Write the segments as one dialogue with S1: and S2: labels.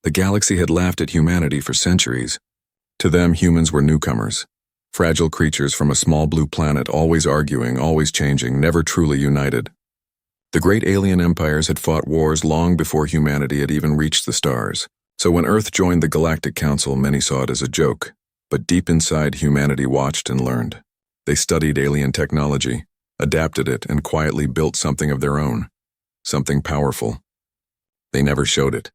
S1: The galaxy had laughed at humanity for centuries. To them, humans were newcomers, fragile creatures from a small blue planet, always arguing, always changing, never truly united. The great alien empires had fought wars long before humanity had even reached the stars. So when Earth joined the Galactic Council, many saw it as a joke. But deep inside, humanity watched and learned. They studied alien technology, adapted it, and quietly built something of their own. Something powerful. They never showed it.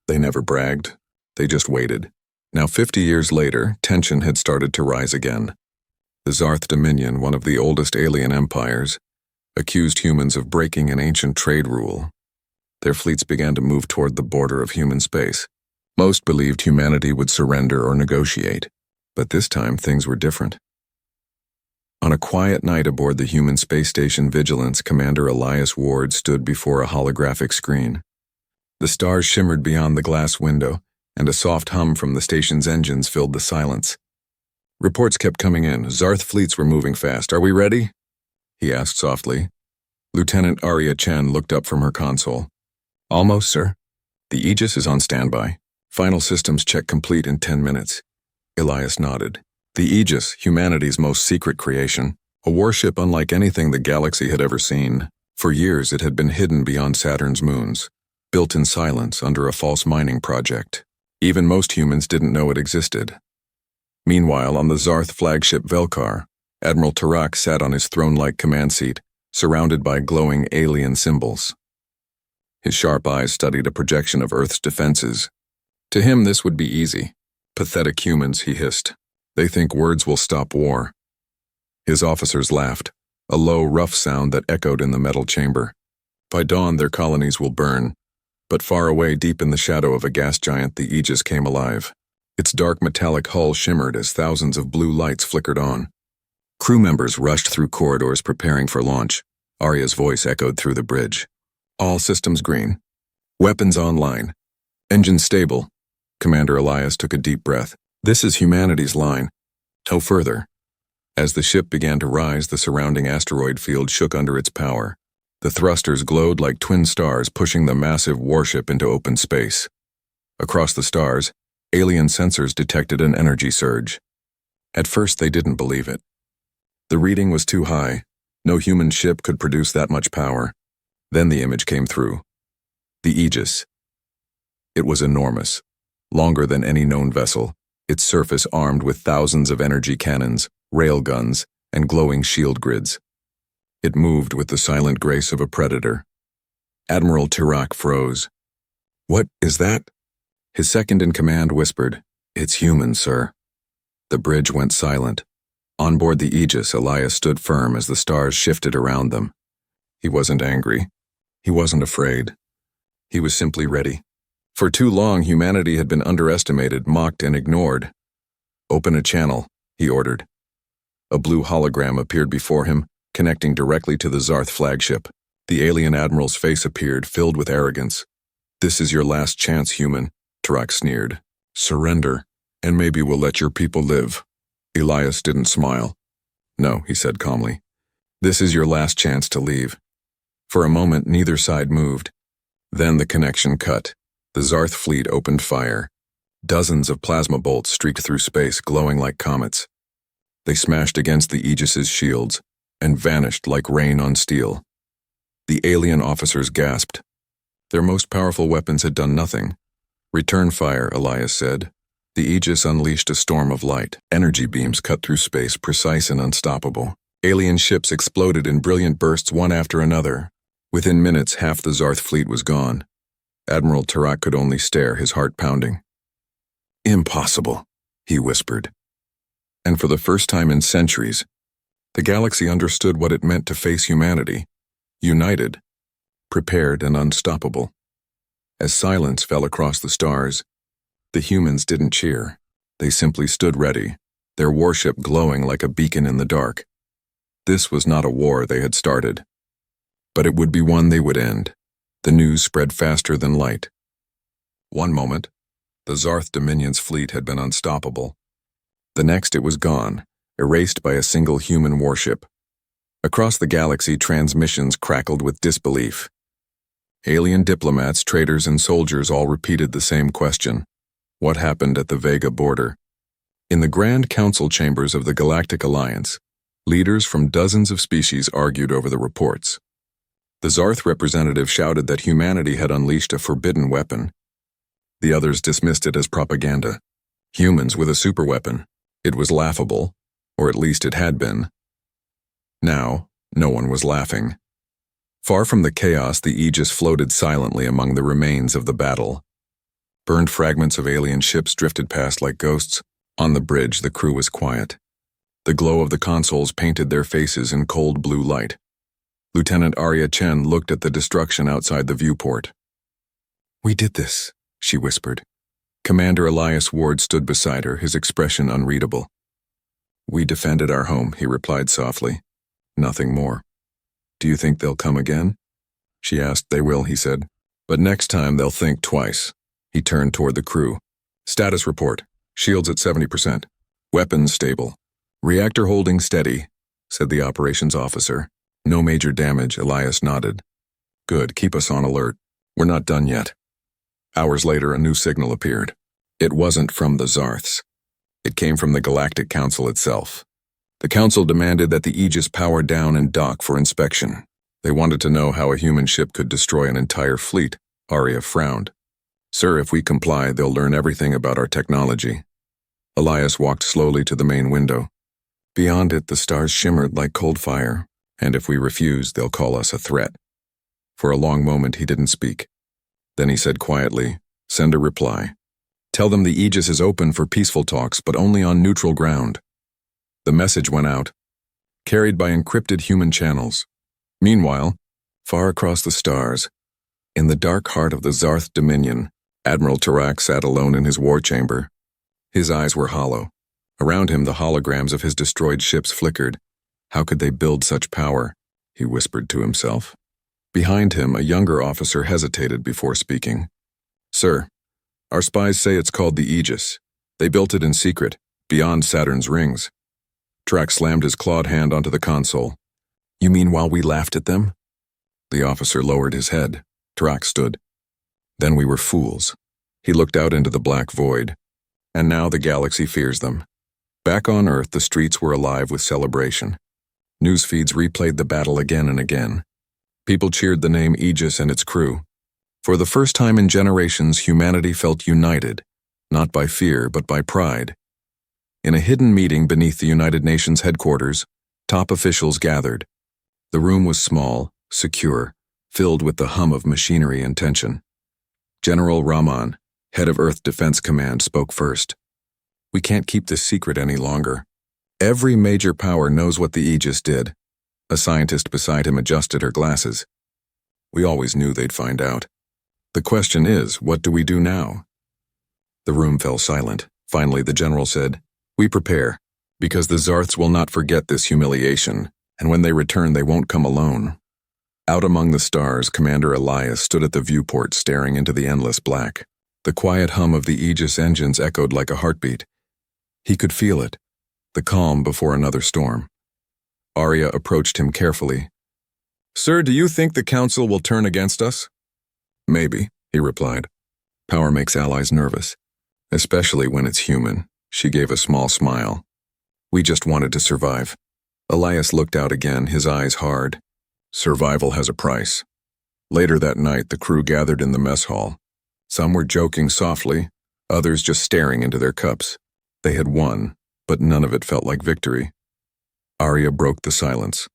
S1: They never bragged. They just waited. Now 50 years later, tension had started to rise again. The Zarth Dominion, one of the oldest alien empires, accused humans of breaking an ancient trade rule. Their fleets began to move toward the border of human space. Most believed humanity would surrender or negotiate, but this time things were different. On a quiet night aboard the human space station Vigilance, Commander Elias Ward stood before a holographic screen. The stars shimmered beyond the glass window, and a soft hum from the station's engines filled the silence. Reports kept coming in. Zarth fleets were moving fast. "Are we ready?" he asked softly. Lieutenant Arya Chen looked up from her console. "Almost, sir. The Aegis is on standby. Final systems check complete in 10 minutes. Elias nodded. The Aegis, humanity's most secret creation, a warship unlike anything the galaxy had ever seen. For years it had been hidden beyond Saturn's moons, built in silence under a false mining project. Even most humans didn't know it existed. Meanwhile, on the Zarth flagship Velkar, Admiral Tarak sat on his throne-like command seat, surrounded by glowing alien symbols. His sharp eyes studied a projection of Earth's defenses. To him, this would be easy. "Pathetic humans," he hissed. "They think words will stop war." His officers laughed, a low, rough sound that echoed in the metal chamber. By dawn, their colonies will burn. But far away, deep in the shadow of a gas giant, the Aegis came alive. Its dark metallic hull shimmered as thousands of blue lights flickered on. Crew members rushed through corridors preparing for launch. Arya's voice echoed through the bridge. "All systems green. Weapons online. Engines stable." Commander Elias took a deep breath. "This is humanity's line. No further." As the ship began to rise, the surrounding asteroid field shook under its power. The thrusters glowed like twin stars, pushing the massive warship into open space. Across the stars, alien sensors detected an energy surge. At first, they didn't believe it. The reading was too high. No human ship could produce that much power. Then the image came through. The Aegis. It was enormous, longer than any known vessel, its surface armed with thousands of energy cannons, railguns, and glowing shield grids. It moved with the silent grace of a predator. Admiral Tarak froze. "What is that?" His second-in-command whispered, "It's human, sir." The bridge went silent. On board the Aegis, Elias stood firm as the stars shifted around them. He wasn't angry. He wasn't afraid. He was simply ready. For too long, humanity had been underestimated, mocked, and ignored. "Open a channel," he ordered. A blue hologram appeared before him, connecting directly to the Zarth flagship. The alien admiral's face appeared, filled with arrogance. "This is your last chance, human," Tarak sneered. "Surrender, and maybe we'll let your people live." Elias didn't smile. "No," he said calmly. "This is your last chance to leave." For a moment, neither side moved. Then the connection cut. The Zarth fleet opened fire. Dozens of plasma bolts streaked through space, glowing like comets. They smashed against the Aegis's shields and vanished like rain on steel. The alien officers gasped. Their most powerful weapons had done nothing. "Return fire," Elias said. The Aegis unleashed a storm of light. Energy beams cut through space, precise and unstoppable. Alien ships exploded in brilliant bursts, one after another. Within minutes, half the Zarth fleet was gone. Admiral Tarak could only stare, his heart pounding. "Impossible," he whispered. And for the first time in centuries, the galaxy understood what it meant to face humanity, united, prepared, and unstoppable. As silence fell across the stars, the humans didn't cheer. They simply stood ready, their warship glowing like a beacon in the dark. This was not a war they had started, but it would be one they would end. The news spread faster than light. One moment, the Zarth Dominion's fleet had been unstoppable. The next, it was gone, erased by a single human warship. Across the galaxy, transmissions crackled with disbelief. Alien diplomats, traders, and soldiers all repeated the same question. What happened at the Vega border? In the Grand Council chambers of the Galactic Alliance, leaders from dozens of species argued over the reports. The Zarth representative shouted that humanity had unleashed a forbidden weapon. The others dismissed it as propaganda. Humans with a superweapon. It was laughable, or at least it had been. Now, no one was laughing. Far from the chaos, the Aegis floated silently among the remains of the battle. Burned fragments of alien ships drifted past like ghosts. On the bridge, the crew was quiet. The glow of the consoles painted their faces in cold blue light. Lieutenant Arya Chen looked at the destruction outside the viewport. "We did this," she whispered. Commander Elias Ward stood beside her, his expression unreadable. "We defended our home," he replied softly. "Nothing more." "Do you think they'll come again?" she asked. "They will," he said. "But next time they'll think twice." He turned toward the crew. "Status report. Shields at 70%. Weapons stable. Reactor holding steady," said the operations officer. "No major damage," Elias nodded. "Good, keep us on alert. We're not done yet." Hours later, a new signal appeared. It wasn't from the Zarths. It came from the Galactic Council itself. The Council demanded that the Aegis power down and dock for inspection. They wanted to know how a human ship could destroy an entire fleet. Arya frowned. "Sir, if we comply, they'll learn everything about our technology." Elias walked slowly to the main window. Beyond it, the stars shimmered like cold fire, and if we refuse, they'll call us a threat. For a long moment, he didn't speak. Then he said quietly, "Send a reply. Tell them the Aegis is open for peaceful talks, but only on neutral ground." The message went out, carried by encrypted human channels. Meanwhile, far across the stars, in the dark heart of the Zarth Dominion, Admiral Tarak sat alone in his war chamber. His eyes were hollow. Around him, the holograms of his destroyed ships flickered. How could they build such power? He whispered to himself. Behind him, a younger officer hesitated before speaking. "Sir, our spies say it's called the Aegis. They built it in secret, beyond Saturn's rings." Tarak slammed his clawed hand onto the console. "You mean while we laughed at them?" The officer lowered his head. Tarak stood. "Then we were fools." He looked out into the black void. "And now the galaxy fears them." Back on Earth, the streets were alive with celebration. News feeds replayed the battle again and again. People cheered the name Aegis and its crew. For the first time in generations, humanity felt united, not by fear, but by pride. In a hidden meeting beneath the United Nations headquarters, top officials gathered. The room was small, secure, filled with the hum of machinery and tension. General Rahman, head of Earth Defense Command, spoke first. "We can't keep this secret any longer. Every major power knows what the Aegis did." A scientist beside him adjusted her glasses. "We always knew they'd find out. The question is, what do we do now?" The room fell silent. Finally, the general said, "We prepare, because the Zarths will not forget this humiliation, and when they return they won't come alone." Out among the stars, Commander Elias stood at the viewport staring into the endless black. The quiet hum of the Aegis engines echoed like a heartbeat. He could feel it, the calm before another storm. Arya approached him carefully. "Sir, do you think the Council will turn against us?" "Maybe," he replied. "Power makes allies nervous, especially when it's human." She gave a small smile. "We just wanted to survive." Elias looked out again, his eyes hard. "Survival has a price." Later that night, the crew gathered in the mess hall. Some were joking softly, others just staring into their cups. They had won, but none of it felt like victory. Arya broke the silence.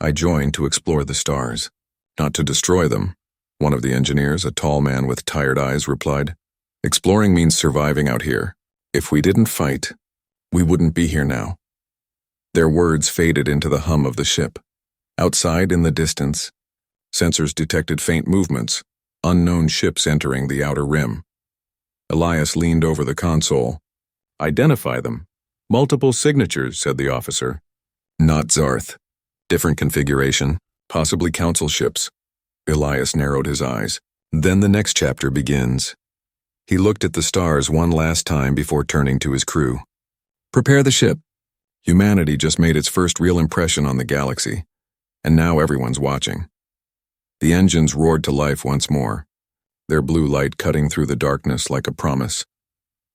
S1: "I joined to explore the stars, not to destroy them," one of the engineers, a tall man with tired eyes, replied. "Exploring means surviving out here. If we didn't fight, we wouldn't be here now." Their words faded into the hum of the ship. Outside in the distance, sensors detected faint movements, unknown ships entering the outer rim. Elias leaned over the console. "Identify them." "Multiple signatures," said the officer. "Not Zarth. Different configuration, possibly council ships." Elias narrowed his eyes. Then the next chapter begins. He looked at the stars one last time before turning to his crew. "Prepare the ship." Humanity just made its first real impression on the galaxy, and now everyone's watching. The engines roared to life once more, their blue light cutting through the darkness like a promise.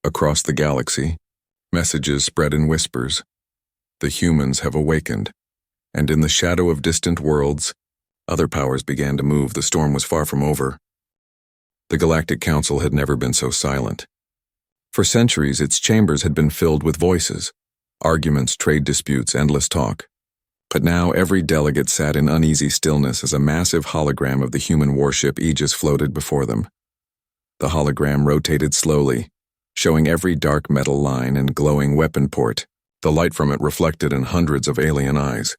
S1: Across the galaxy, messages spread in whispers. The humans have awakened, and in the shadow of distant worlds, other powers began to move. The storm was far from over. The Galactic Council had never been so silent. For centuries, its chambers had been filled with voices, arguments, trade disputes, endless talk. But now every delegate sat in uneasy stillness as a massive hologram of the human warship Aegis floated before them. The hologram rotated slowly, showing every dark metal line and glowing weapon port, the light from it reflected in hundreds of alien eyes.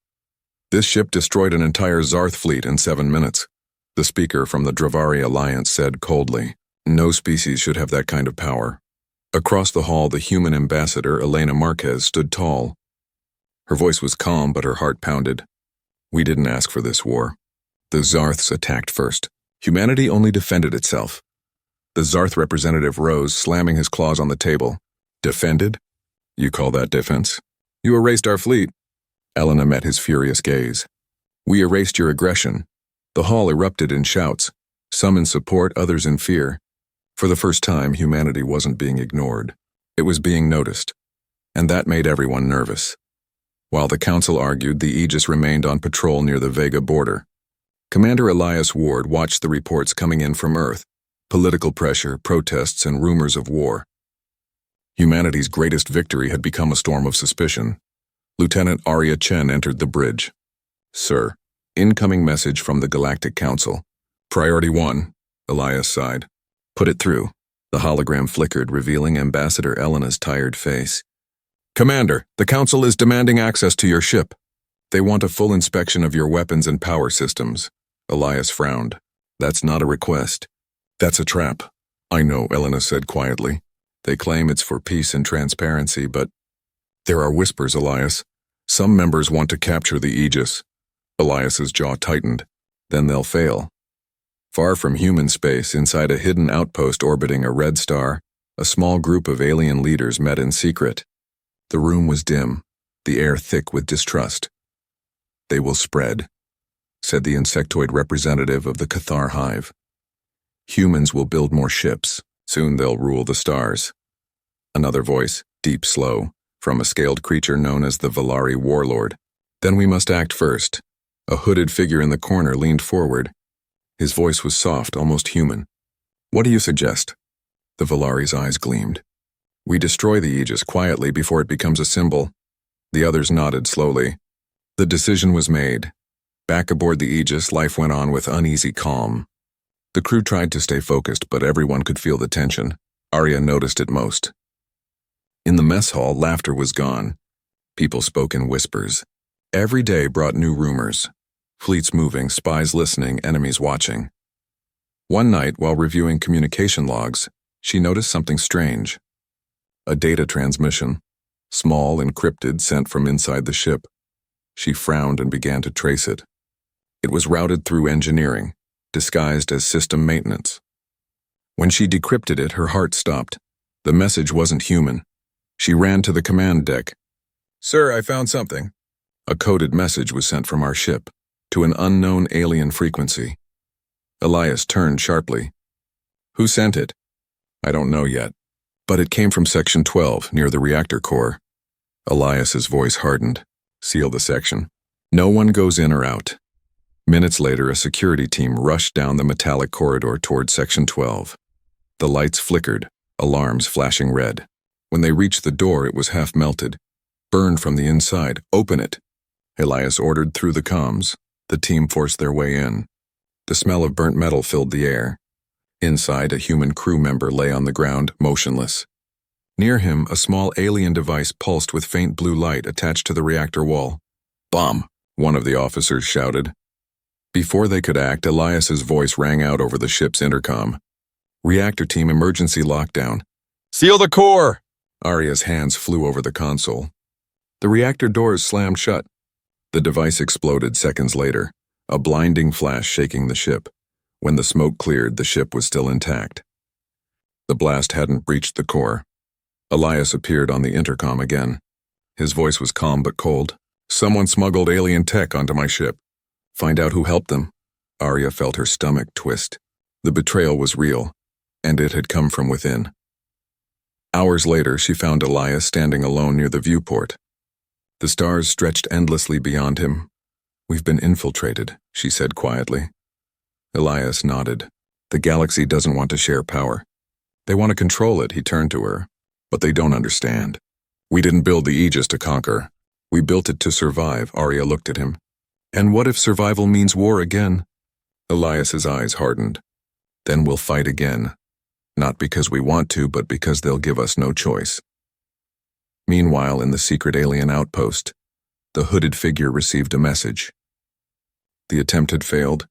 S1: This ship destroyed an entire Zarth fleet in 7 minutes. The speaker from the Dravari Alliance said coldly, "No species should have that kind of power." Across the hall, the human ambassador, Elena Marquez, stood tall. Her voice was calm, but her heart pounded. "We didn't ask for this war. The Zarths attacked first. Humanity only defended itself." The Zarth representative rose, slamming his claws on the table. "Defended? You call that defense? You erased our fleet." Elena met his furious gaze. "We erased your aggression." The hall erupted in shouts, some in support, others in fear. For the first time, humanity wasn't being ignored. It was being noticed, and that made everyone nervous. While the council argued, the Aegis remained on patrol near the Vega border. Commander Elias Ward watched the reports coming in from Earth, political pressure, protests, and rumors of war. Humanity's greatest victory had become a storm of suspicion. Lieutenant Arya Chen entered the bridge. "Sir, incoming message from the Galactic Council. Priority 1, Elias sighed. "Put it through." The hologram flickered, revealing Ambassador Elena's tired face. "Commander, the Council is demanding access to your ship. They want a full inspection of your weapons and power systems." Elias frowned. "That's not a request. That's a trap." "I know," Elena said quietly. "They claim it's for peace and transparency, but..." "There are whispers, Elias. Some members want to capture the Aegis." Elias's jaw tightened. "Then they'll fail." Far from human space, inside a hidden outpost orbiting a red star, a small group of alien leaders met in secret. The room was dim, the air thick with distrust. "They will spread," said the insectoid representative of the Cathar hive. "Humans will build more ships. Soon they'll rule the stars." Another voice, deep, slow, from a scaled creature known as the Valari warlord. "Then we must act first." A hooded figure in the corner leaned forward. His voice was soft, almost human. "What do you suggest?" The Valari's eyes gleamed. "We destroy the Aegis quietly before it becomes a symbol." The others nodded slowly. The decision was made. Back aboard the Aegis, life went on with uneasy calm. The crew tried to stay focused, but everyone could feel the tension. Arya noticed it most. In the mess hall, laughter was gone. People spoke in whispers. Every day brought new rumors. Fleets moving, spies listening, enemies watching. One night, while reviewing communication logs, she noticed something strange. A data transmission, small, encrypted, sent from inside the ship. She frowned and began to trace it. It was routed through engineering, disguised as system maintenance. When she decrypted it, her heart stopped. The message wasn't human. She ran to the command deck. "Sir, I found something." A coded message was sent from our ship, to an unknown alien frequency. Elias turned sharply. "Who sent it?" "I don't know yet, but it came from Section 12, near the reactor core." Elias's voice hardened. "Seal the section. No one goes in or out." Minutes later, a security team rushed down the metallic corridor toward Section 12. The lights flickered, alarms flashing red. When they reached the door, it was half melted, burned from the inside. "Open it," Elias ordered through the comms. The team forced their way in. The smell of burnt metal filled the air. Inside, a human crew member lay on the ground, motionless. Near him, a small alien device pulsed with faint blue light attached to the reactor wall. "Bomb," one of the officers shouted. Before they could act, Elias's voice rang out over the ship's intercom. "Reactor team emergency lockdown. Seal the core!" Arya's hands flew over the console. The reactor doors slammed shut. The device exploded seconds later, a blinding flash shaking the ship. When the smoke cleared, the ship was still intact. The blast hadn't breached the core. Elias appeared on the intercom again. His voice was calm but cold. "Someone smuggled alien tech onto my ship. Find out who helped them." Arya felt her stomach twist. The betrayal was real, and it had come from within. Hours later, she found Elias standing alone near the viewport. The stars stretched endlessly beyond him. "We've been infiltrated," she said quietly. Elias nodded. "The galaxy doesn't want to share power. They want to control it," he turned to her. "But they don't understand. We didn't build the Aegis to conquer. We built it to survive." Arya looked at him. "And what if survival means war again?" Elias's eyes hardened. "Then we'll fight again. Not because we want to, but because they'll give us no choice." Meanwhile, in the secret alien outpost, the hooded figure received a message. The attempt had failed.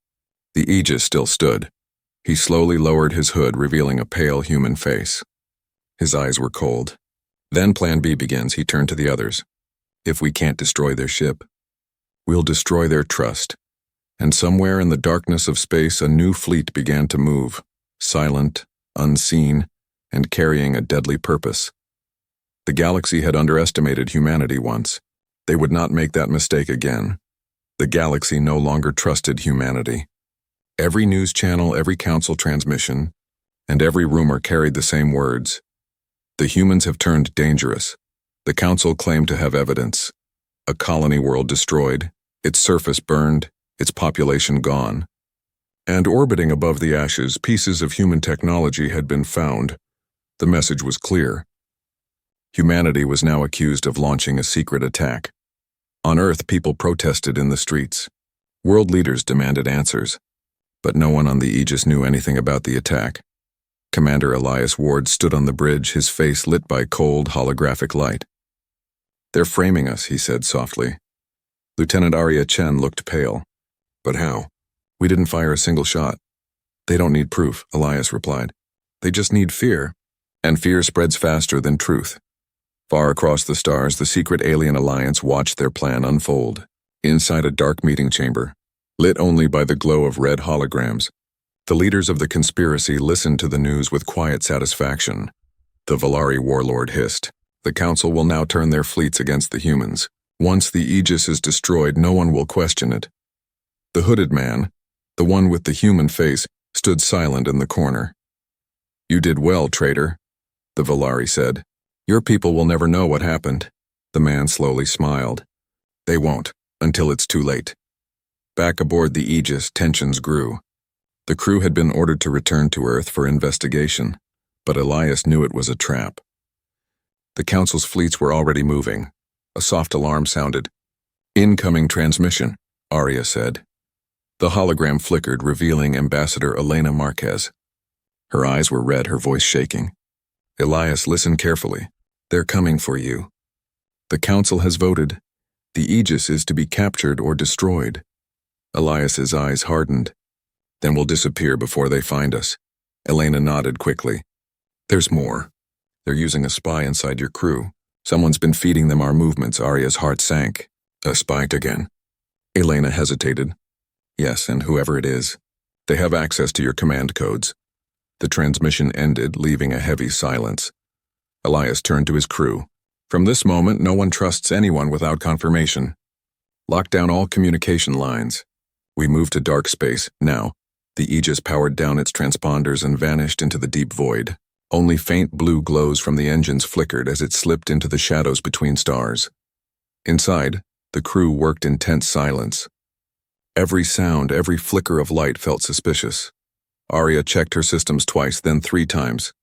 S1: The Aegis still stood. He slowly lowered his hood, revealing a pale human face. His eyes were cold. "Then Plan B begins," he turned to the others. "If we can't destroy their ship, we'll destroy their trust." And somewhere in the darkness of space, a new fleet began to move, silent, unseen, and carrying a deadly purpose. The galaxy had underestimated humanity once. They would not make that mistake again. The galaxy no longer trusted humanity. Every news channel, every council transmission, and every rumor carried the same words. "The humans have turned dangerous." The council claimed to have evidence. A colony world destroyed, its surface burned, its population gone. And orbiting above the ashes, pieces of human technology had been found. The message was clear. Humanity was now accused of launching a secret attack. On Earth, people protested in the streets. World leaders demanded answers. But no one on the Aegis knew anything about the attack. Commander Elias Ward stood on the bridge, his face lit by cold, holographic light. "They're framing us," he said softly. Lieutenant Arya Chen looked pale. "But how? We didn't fire a single shot." "They don't need proof," Elias replied. "They just need fear. And fear spreads faster than truth." Far across the stars, the secret alien alliance watched their plan unfold. Inside a dark meeting chamber, lit only by the glow of red holograms, the leaders of the conspiracy listened to the news with quiet satisfaction. The Valari warlord hissed, "The council will now turn their fleets against the humans. Once the Aegis is destroyed, no one will question it." The hooded man, the one with the human face, stood silent in the corner. "You did well, traitor," the Valari said. "Your people will never know what happened." The man slowly smiled. "They won't, until it's too late." Back aboard the Aegis, tensions grew. The crew had been ordered to return to Earth for investigation, but Elias knew it was a trap. The Council's fleets were already moving. A soft alarm sounded. "Incoming transmission," Arya said. The hologram flickered, revealing Ambassador Elena Marquez. Her eyes were red, her voice shaking. "Elias, listen carefully. They're coming for you. The Council has voted. The Aegis is to be captured or destroyed." Elias's eyes hardened. "Then we'll disappear before they find us." Elena nodded quickly. "There's more. They're using a spy inside your crew. Someone's been feeding them our movements." Arya's heart sank. "A spy again?" Elena hesitated. "Yes, and whoever it is. They have access to your command codes." The transmission ended, leaving a heavy silence. Elias turned to his crew. "From this moment, no one trusts anyone without confirmation. Lock down all communication lines." We moved to dark space. Now, the Aegis powered down its transponders and vanished into the deep void. Only faint blue glows from the engines flickered as it slipped into the shadows between stars. Inside, the crew worked in tense silence. Every sound, every flicker of light felt suspicious. Arya checked her systems twice, then 3 times.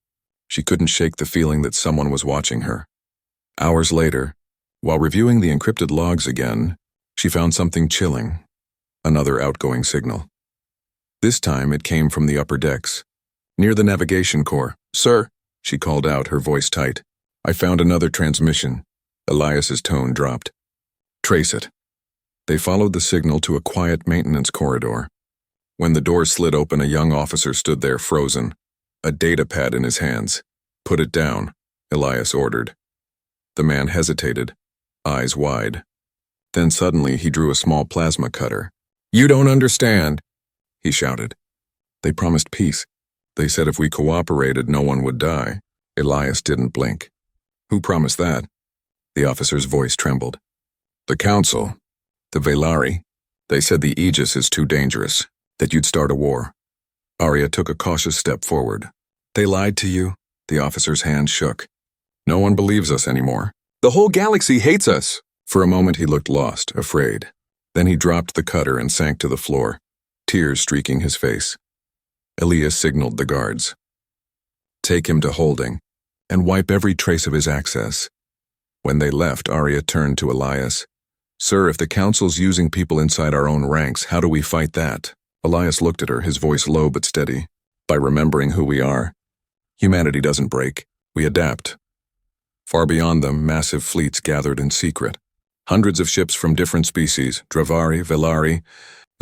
S1: She couldn't shake the feeling that someone was watching her. Hours later, while reviewing the encrypted logs again, she found something chilling. Another outgoing signal. This time it came from the upper decks, near the navigation core. "Sir," she called out, her voice tight. "I found another transmission." Elias's tone dropped. "Trace it." They followed the signal to a quiet maintenance corridor. When the door slid open, a young officer stood there, frozen, a data pad in his hands. "Put it down," Elias ordered. The man hesitated, eyes wide. Then suddenly he drew a small plasma cutter. "You don't understand," he shouted. "They promised peace. They said if we cooperated, no one would die." Elias didn't blink. "Who promised that?" The officer's voice trembled. "The Council. The Valari. They said the Aegis is too dangerous. That you'd start a war. Arya took a cautious step forward. They lied to you? The officer's hand shook. No one believes us anymore. The whole galaxy hates us. For a moment he looked lost, afraid. Then he dropped the cutter and sank to the floor, tears streaking his face. Elias signaled the guards. Take him to holding, and wipe every trace of his access. When they left, Arya turned to Elias. Sir, if the Council's using people inside our own ranks, how do we fight that? Elias looked at her, his voice low but steady. By remembering who we are. Humanity doesn't break, we adapt. Far beyond them, massive fleets gathered in secret. Hundreds of ships from different species, Dravari, Velari,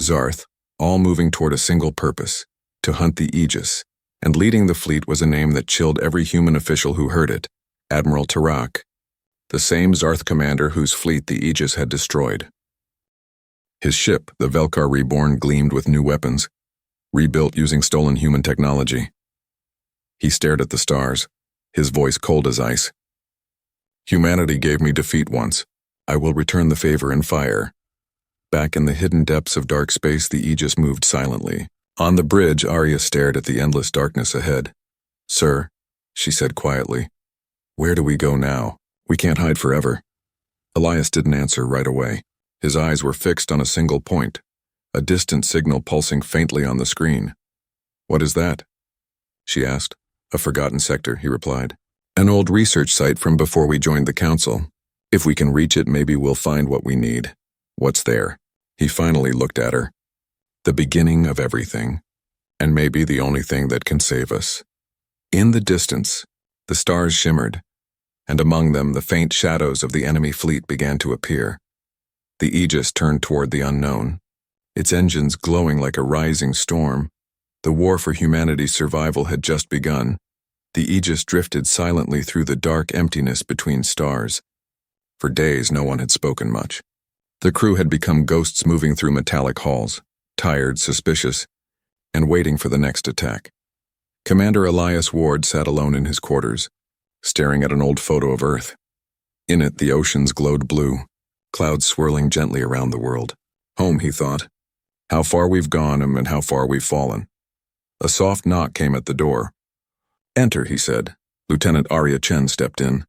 S1: Zarth, all moving toward a single purpose, to hunt the Aegis. And leading the fleet was a name that chilled every human official who heard it, Admiral Tarak, the same Zarth commander whose fleet the Aegis had destroyed. His ship, the Velkar Reborn, gleamed with new weapons, rebuilt using stolen human technology. He stared at the stars, his voice cold as ice. Humanity gave me defeat once. I will return the favor in fire. Back in the hidden depths of dark space, the Aegis moved silently. On the bridge, Arya stared at the endless darkness ahead. Sir, she said quietly, where do we go now? We can't hide forever. Elias didn't answer right away. His eyes were fixed on a single point, a distant signal pulsing faintly on the screen. What is that? She asked. A forgotten sector, he replied. An old research site from before we joined the Council. If we can reach it, maybe we'll find what we need. What's there? He finally looked at her. The beginning of everything, and maybe the only thing that can save us. In the distance, the stars shimmered, and among them the faint shadows of the enemy fleet began to appear. The Aegis turned toward the unknown, its engines glowing like a rising storm. The war for humanity's survival had just begun. The Aegis drifted silently through the dark emptiness between stars. For days, no one had spoken much. The crew had become ghosts moving through metallic halls, tired, suspicious, and waiting for the next attack. Commander Elias Ward sat alone in his quarters, staring at an old photo of Earth. In it, the oceans glowed blue, clouds swirling gently around the world. Home, he thought. How far we've gone and how far we've fallen. A soft knock came at the door. Enter, he said. Lieutenant Arya Chen stepped in.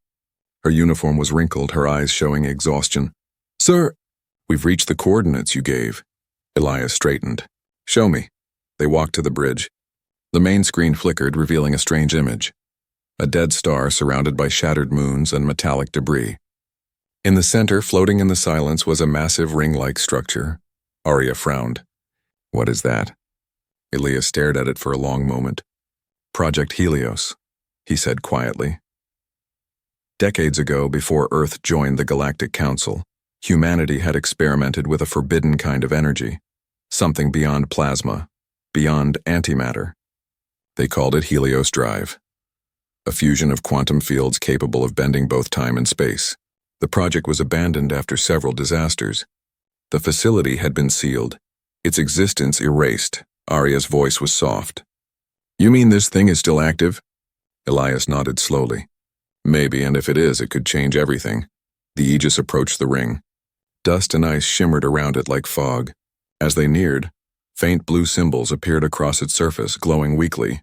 S1: Her uniform was wrinkled, her eyes showing exhaustion. Sir, we've reached the coordinates you gave. Elias straightened. Show me. They walked to the bridge. The main screen flickered, revealing a strange image. A dead star surrounded by shattered moons and metallic debris. In the center, floating in the silence, was a massive ring-like structure. Arya frowned. What is that? Elias stared at it for a long moment. Project Helios, he said quietly. Decades ago, before Earth joined the Galactic Council, humanity had experimented with a forbidden kind of energy, something beyond plasma, beyond antimatter. They called it Helios Drive, a fusion of quantum fields capable of bending both time and space. The project was abandoned after several disasters. The facility had been sealed, its existence erased. Arya's voice was soft. You mean this thing is still active? Elias nodded slowly. Maybe, and if it is, it could change everything. The Aegis approached the ring. Dust and ice shimmered around it like fog. As they neared, faint blue symbols appeared across its surface, glowing weakly.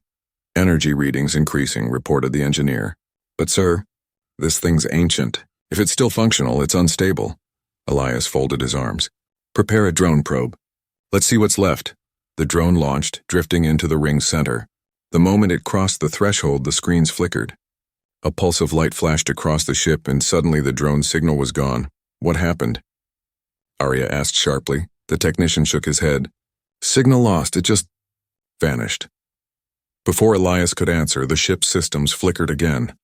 S1: Energy readings increasing, reported the engineer. But sir, this thing's ancient. If it's still functional, it's unstable. Elias folded his arms. Prepare a drone probe. Let's see what's left. The drone launched, drifting into the ring's center. The moment it crossed the threshold, the screens flickered. A pulse of light flashed across the ship, and suddenly the drone's signal was gone. What happened? Arya asked sharply. The technician shook his head. Signal lost, it just vanished. Before Elias could answer, the ship's systems flickered again,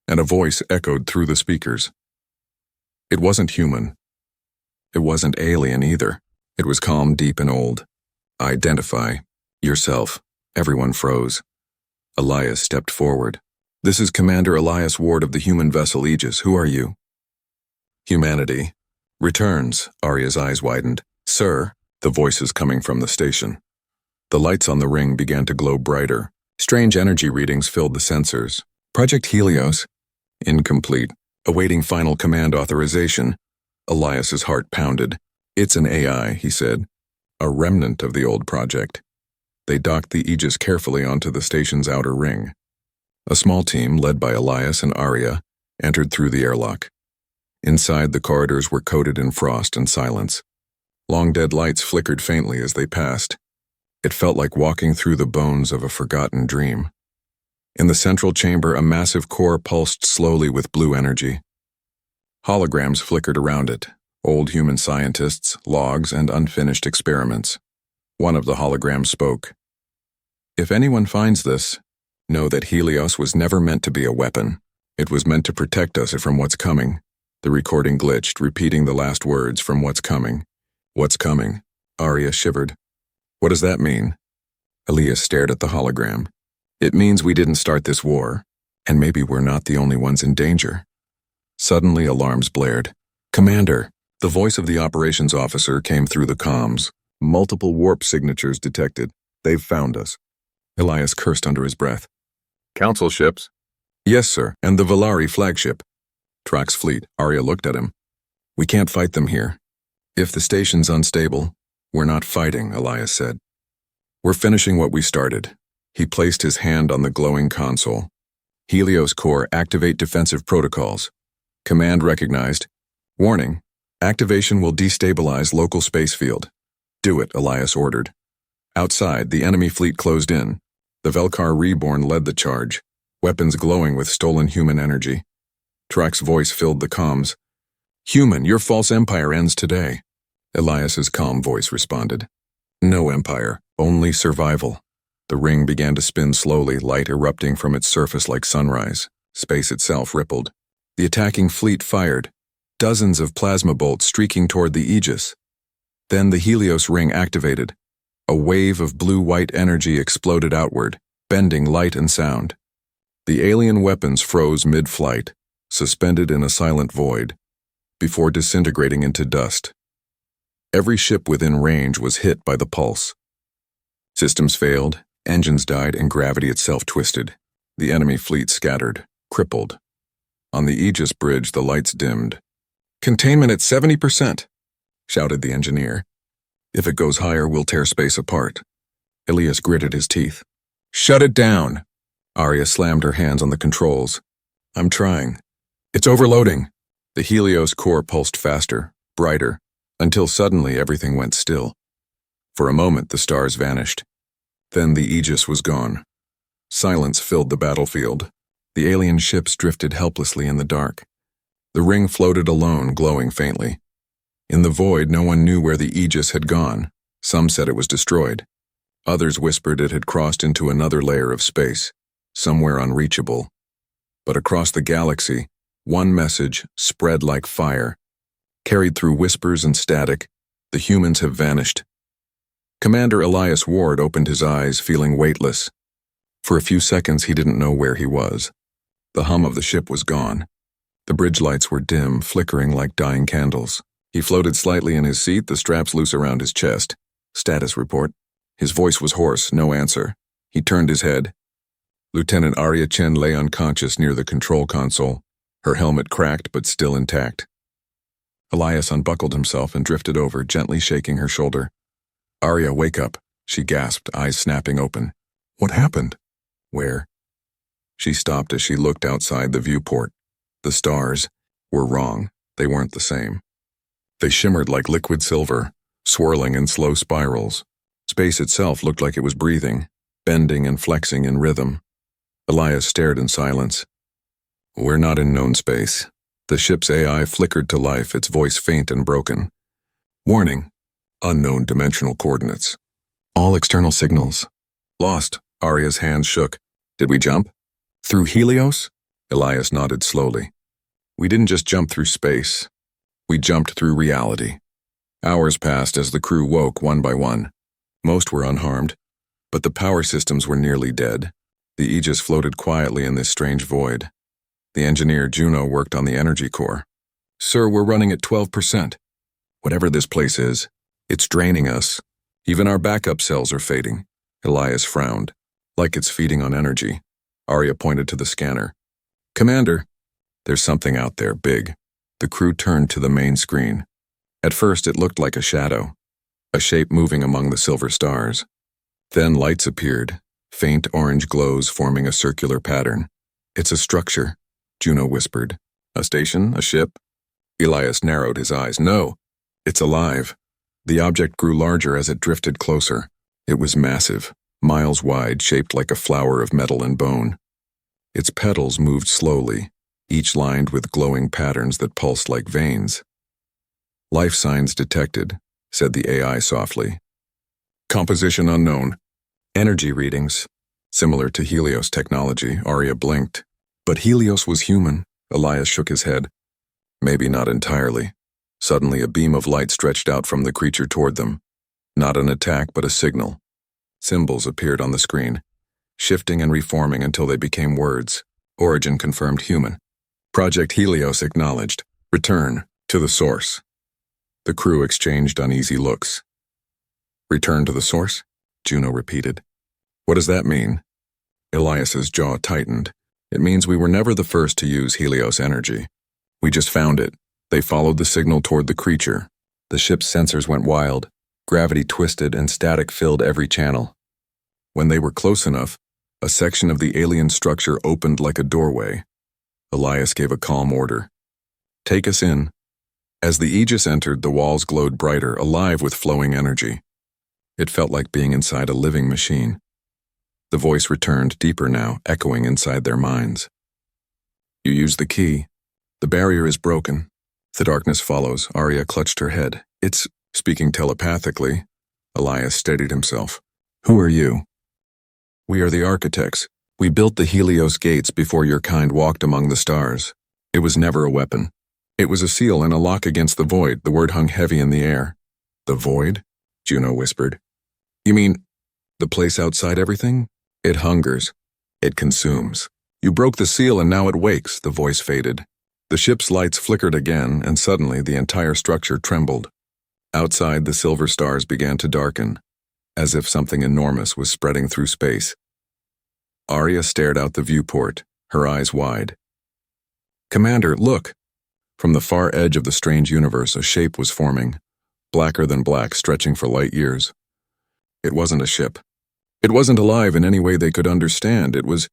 S1: and a voice echoed through the speakers. It wasn't human. It wasn't alien either. It was calm, deep, and old. Identify yourself. Everyone froze. Elias stepped forward. This is Commander Elias Ward of the human vessel Aegis. Who are you? Humanity. Returns. Arya's eyes widened. Sir, the voices coming from the station. The lights on the ring began to glow brighter. Strange energy readings filled the sensors. Project Helios. Incomplete. Awaiting final command authorization. Elias's heart pounded. It's an AI, he said. A remnant of the old project. They docked the Aegis carefully onto the station's outer ring. A small team, led by Elias and Arya, entered through the airlock. Inside, the corridors were coated in frost and silence. Long dead lights flickered faintly as they passed. It felt like walking through the bones of a forgotten dream. In the central chamber, a massive core pulsed slowly with blue energy. Holograms flickered around it, old human scientists, logs, and unfinished experiments. One of the holograms spoke. "If anyone finds this, know that Helios was never meant to be a weapon. It was meant to protect us from what's coming." The recording glitched, repeating the last words from "what's coming." "What's coming?" Arya shivered. "What does that mean?" Elias stared at the hologram. "It means we didn't start this war, and maybe we're not the only ones in danger." Suddenly, alarms blared. "Commander!" The voice of the operations officer came through the comms. "Multiple warp signatures detected. They've found us." Elias cursed under his breath. "Council ships?" "Yes, sir, and the Valari flagship." "Trax fleet." Arya looked at him. "We can't fight them here. If the station's unstable, we're not fighting," Elias said. "We're finishing what we started." He placed his hand on the glowing console. "Helios Core, activate defensive protocols." Command recognized. "Warning, activation will destabilize local space field." "Do it," Elias ordered. Outside, the enemy fleet closed in. The Velkar Reborn led the charge, weapons glowing with stolen human energy. Trax's voice filled the comms. "Human, your false empire ends today." Elias's calm voice responded. "No empire, only survival." The ring began to spin slowly, light erupting from its surface like sunrise. Space itself rippled. The attacking fleet fired, dozens of plasma bolts streaking toward the Aegis. Then the Helios ring activated. A wave of blue-white energy exploded outward, bending light and sound. The alien weapons froze mid-flight, suspended in a silent void, before disintegrating into dust. Every ship within range was hit by the pulse. Systems failed, engines died, and gravity itself twisted. The enemy fleet scattered, crippled. On the Aegis bridge, the lights dimmed. "Containment at 70%, shouted the engineer. "If it goes higher, we'll tear space apart." Elias gritted his teeth. "Shut it down!" Arya slammed her hands on the controls. "I'm trying. It's overloading." The Helios core pulsed faster, brighter, until suddenly everything went still. For a moment, the stars vanished. Then the Aegis was gone. Silence filled the battlefield. The alien ships drifted helplessly in the dark. The ring floated alone, glowing faintly. In the void, no one knew where the Aegis had gone. Some said it was destroyed. Others whispered it had crossed into another layer of space, somewhere unreachable. But across the galaxy, one message spread like fire. Carried through whispers and static, "The humans have vanished." Commander Elias Ward opened his eyes, feeling weightless. For a few seconds, he didn't know where he was. The hum of the ship was gone. The bridge lights were dim, flickering like dying candles. He floated slightly in his seat, the straps loose around his chest. "Status report." His voice was hoarse, no answer. He turned his head. Lieutenant Arya Chen lay unconscious near the control console, her helmet cracked but still intact. Elias unbuckled himself and drifted over, gently shaking her shoulder. "Arya, wake up," she gasped, eyes snapping open. "What happened?" "Where?" She stopped as she looked outside the viewport. The stars were wrong. They weren't the same. They shimmered like liquid silver, swirling in slow spirals. Space itself looked like it was breathing, bending and flexing in rhythm. Elias stared in silence. "We're not in known space." The ship's AI flickered to life, its voice faint and broken. "Warning. Unknown dimensional coordinates. All external signals. Lost." Arya's hands shook. "Did we jump?" "Through Helios?" Elias nodded slowly. "We didn't just jump through space. We jumped through reality." Hours passed as the crew woke one by one. Most were unharmed, but the power systems were nearly dead. The Aegis floated quietly in this strange void. The engineer, Juno, worked on the energy core. "Sir, we're running at 12%. Whatever this place is, it's draining us. Even our backup cells are fading." Elias frowned. "Like it's feeding on energy." Arya pointed to the scanner. "Commander, there's something out there, big." The crew turned to the main screen. At first, it looked like a shadow, a shape moving among the silver stars. Then lights appeared, faint orange glows forming a circular pattern. It's a structure, Juno whispered. A station? A ship? Elias narrowed his eyes. No, it's alive. The object grew larger as it drifted closer. It was massive, miles wide, shaped like a flower of metal and bone. Its petals moved slowly, each lined with glowing patterns that pulsed like veins. Life signs detected, said the AI softly. Composition unknown. Energy readings. Similar to Helios technology, Arya blinked. But Helios was human, Elias shook his head. Maybe not entirely. Suddenly a beam of light stretched out from the creature toward them. Not an attack, but a signal. Symbols appeared on the screen, shifting and reforming until they became words. Origin confirmed human. Project Helios acknowledged. Return to the source. The crew exchanged uneasy looks. Return to the source? Juno repeated. What does that mean? Elias's jaw tightened. It means we were never the first to use Helios energy. We just found it. They followed the signal toward the creature. The ship's sensors went wild. Gravity twisted and static filled every channel. When they were close enough, a section of the alien structure opened like a doorway. Elias gave a calm order. Take us in. As the Aegis entered, the walls glowed brighter, alive with flowing energy. It felt like being inside a living machine. The voice returned, deeper now, echoing inside their minds. You used the key. The barrier is broken. The darkness follows. Arya clutched her head. It's speaking telepathically. Elias steadied himself. Who are you? We are the architects. We built the Helios gates before your kind walked among the stars. It was never a weapon. It was a seal and a lock against the void. The word hung heavy in the air. The void? Juno whispered. You mean the place outside everything? It hungers. It consumes. You broke the seal and now it wakes. The voice faded. The ship's lights flickered again, and suddenly the entire structure trembled. Outside, the silver stars began to darken, as if something enormous was spreading through space. Arya stared out the viewport, her eyes wide. Commander, look! From the far edge of the strange universe, a shape was forming, blacker than black, stretching for light years. It wasn't a ship. It wasn't alive in any way they could understand. It was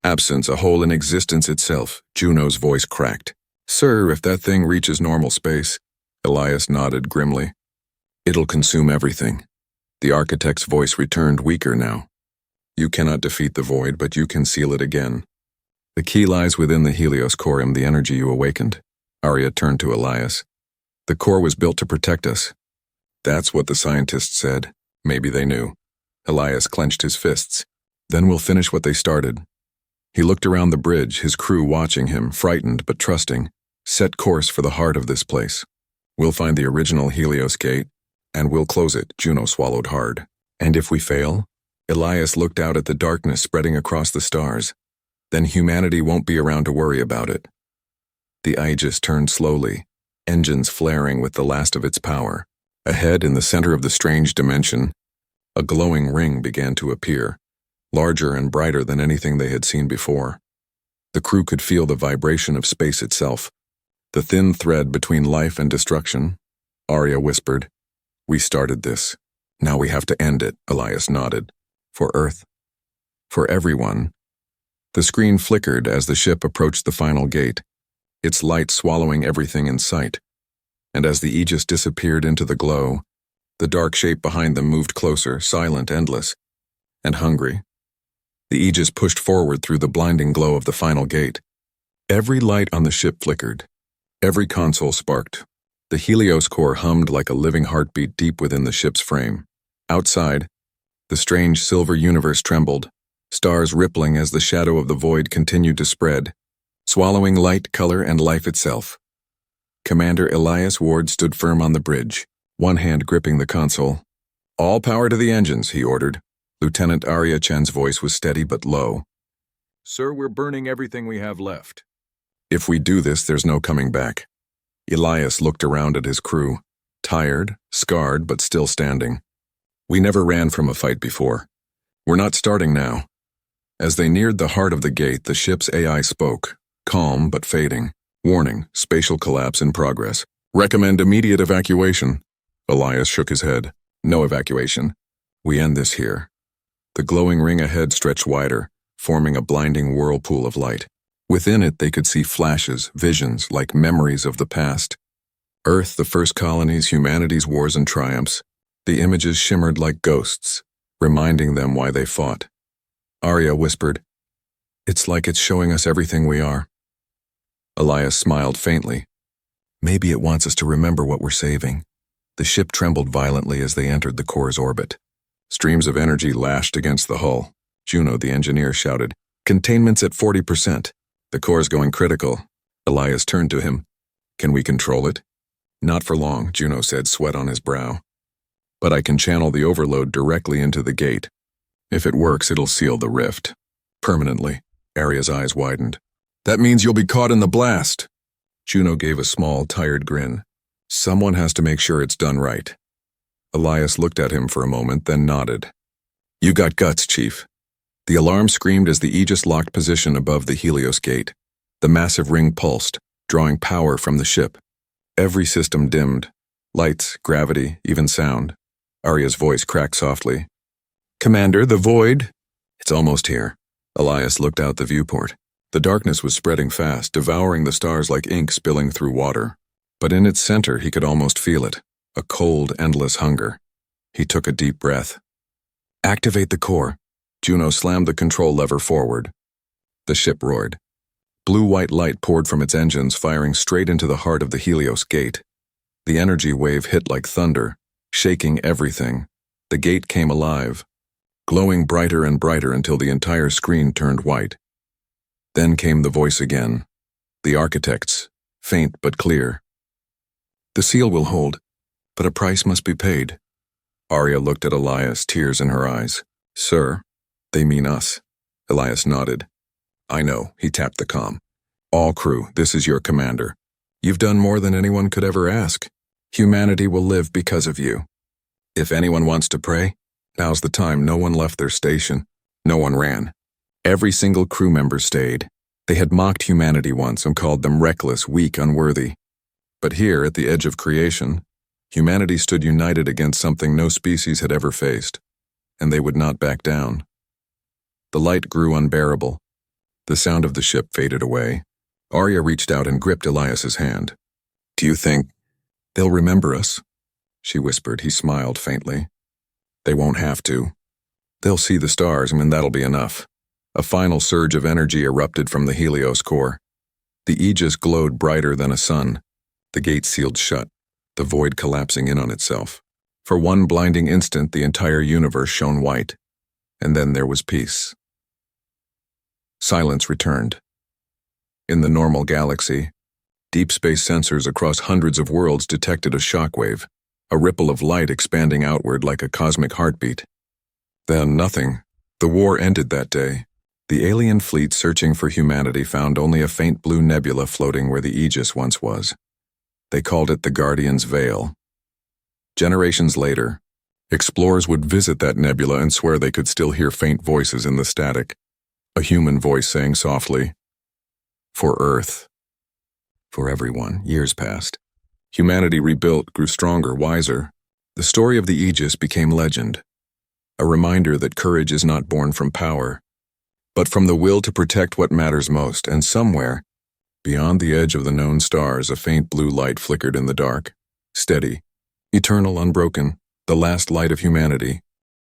S1: absence, a hole in existence itself. Juno's voice cracked. Sir, if that thing reaches normal space. Elias nodded grimly. It'll consume everything. The architect's voice returned, weaker now. You cannot defeat the void, but you can seal it again. The key lies within the Helios core, the energy you awakened. Arya turned to Elias. The core was built to protect us. That's what the scientists said. Maybe they knew. Elias clenched his fists. Then we'll finish what they started. He looked around the bridge, his crew watching him, frightened but trusting. Set course for the heart of this place. We'll find the original Helios gate, and we'll close it. Juno swallowed hard. And if we fail? Elias looked out at the darkness spreading across the stars. Then humanity won't be around to worry about it. The Aegis turned slowly, engines flaring with the last of its power. Ahead, in the center of the strange dimension, a glowing ring began to appear, larger and brighter than anything they had seen before. The crew could feel the vibration of space itself, the thin thread between life and destruction. Arya whispered, We started this. Now we have to end it, Elias nodded. For Earth. For everyone. The screen flickered as the ship approached the final gate, its light swallowing everything in sight. And as the Aegis disappeared into the glow, the dark shape behind them moved closer, silent, endless, and hungry. The Aegis pushed forward through the blinding glow of the final gate. Every light on the ship flickered. Every console sparked. The Helios core hummed like a living heartbeat deep within the ship's frame. Outside, the strange silver universe trembled, stars rippling as the shadow of the void continued to spread, swallowing light, color, and life itself. Commander Elias Ward stood firm on the bridge, one hand gripping the console. All power to the engines, he ordered. Lieutenant Arya Chen's voice was steady but low. Sir, we're burning everything we have left. If we do this, there's no coming back. Elias looked around at his crew, tired, scarred, but still standing. We never ran from a fight before. We're not starting now. As they neared the heart of the gate, the ship's AI spoke, calm but fading. Warning, spatial collapse in progress. Recommend immediate evacuation. Elias shook his head. No evacuation. We end this here. The glowing ring ahead stretched wider, forming a blinding whirlpool of light. Within it, they could see flashes, visions, like memories of the past. Earth, the first colonies, humanity's wars and triumphs. The images shimmered like ghosts, reminding them why they fought. Arya whispered, "It's like it's showing us everything we are." Elias smiled faintly. "Maybe it wants us to remember what we're saving." The ship trembled violently as they entered the core's orbit. Streams of energy lashed against the hull. Juno, the engineer, shouted, "Containment's at 40%. The core's going critical." Elias turned to him. "Can we control it?" "Not for long," Juno said, sweat on his brow. "But I can channel the overload directly into the gate. If it works, it'll seal the rift. Permanently." Arya's eyes widened. "That means you'll be caught in the blast." Juno gave a small, tired grin. "Someone has to make sure it's done right." Elias looked at him for a moment, then nodded. "You got guts, Chief." The alarm screamed as the Aegis locked position above the Helios gate. The massive ring pulsed, drawing power from the ship. Every system dimmed. Lights, gravity, even sound. Arya's voice cracked softly. "Commander, the void." "It's almost here." Elias looked out the viewport. The darkness was spreading fast, devouring the stars like ink spilling through water. But in its center, he could almost feel it. A cold, endless hunger. He took a deep breath. "Activate the core." Juno slammed the control lever forward. The ship roared. Blue-white light poured from its engines, firing straight into the heart of the Helios gate. The energy wave hit like thunder, shaking everything. The gate came alive, glowing brighter and brighter until the entire screen turned white. Then came the voice again. The architect's, faint but clear. "The seal will hold, but a price must be paid." Arya looked at Elias, tears in her eyes. "Sir, they mean us." Elias nodded. "I know," he tapped the comm. "All crew, this is your commander. You've done more than anyone could ever ask. Humanity will live because of you. If anyone wants to pray, now's the time." No one left their station. No one ran. Every single crew member stayed. They had mocked humanity once and called them reckless, weak, unworthy. But here, at the edge of creation, humanity stood united against something no species had ever faced, and they would not back down. The light grew unbearable. The sound of the ship faded away. Arya reached out and gripped Elias's hand. "Do you think they'll remember us?" she whispered. He smiled faintly. "They won't have to. They'll see the stars, and that'll be enough." A final surge of energy erupted from the Helios core. The Aegis glowed brighter than a sun. The gate sealed shut, the void collapsing in on itself. For one blinding instant, the entire universe shone white. And then there was peace. Silence returned. In the normal galaxy, deep space sensors across hundreds of worlds detected a shockwave, a ripple of light expanding outward like a cosmic heartbeat. Then nothing. The war ended that day. The alien fleet searching for humanity found only a faint blue nebula floating where the Aegis once was. They called it the Guardian's Veil. Generations later, explorers would visit that nebula and swear they could still hear faint voices in the static. A human voice saying softly, "For Earth." For everyone, years passed. Humanity rebuilt, grew stronger, wiser. The story of the Aegis became legend. A reminder that courage is not born from power, but from the will to protect what matters most. And somewhere, beyond the edge of the known stars, a faint blue light flickered in the dark. Steady, eternal, unbroken, the last light of humanity.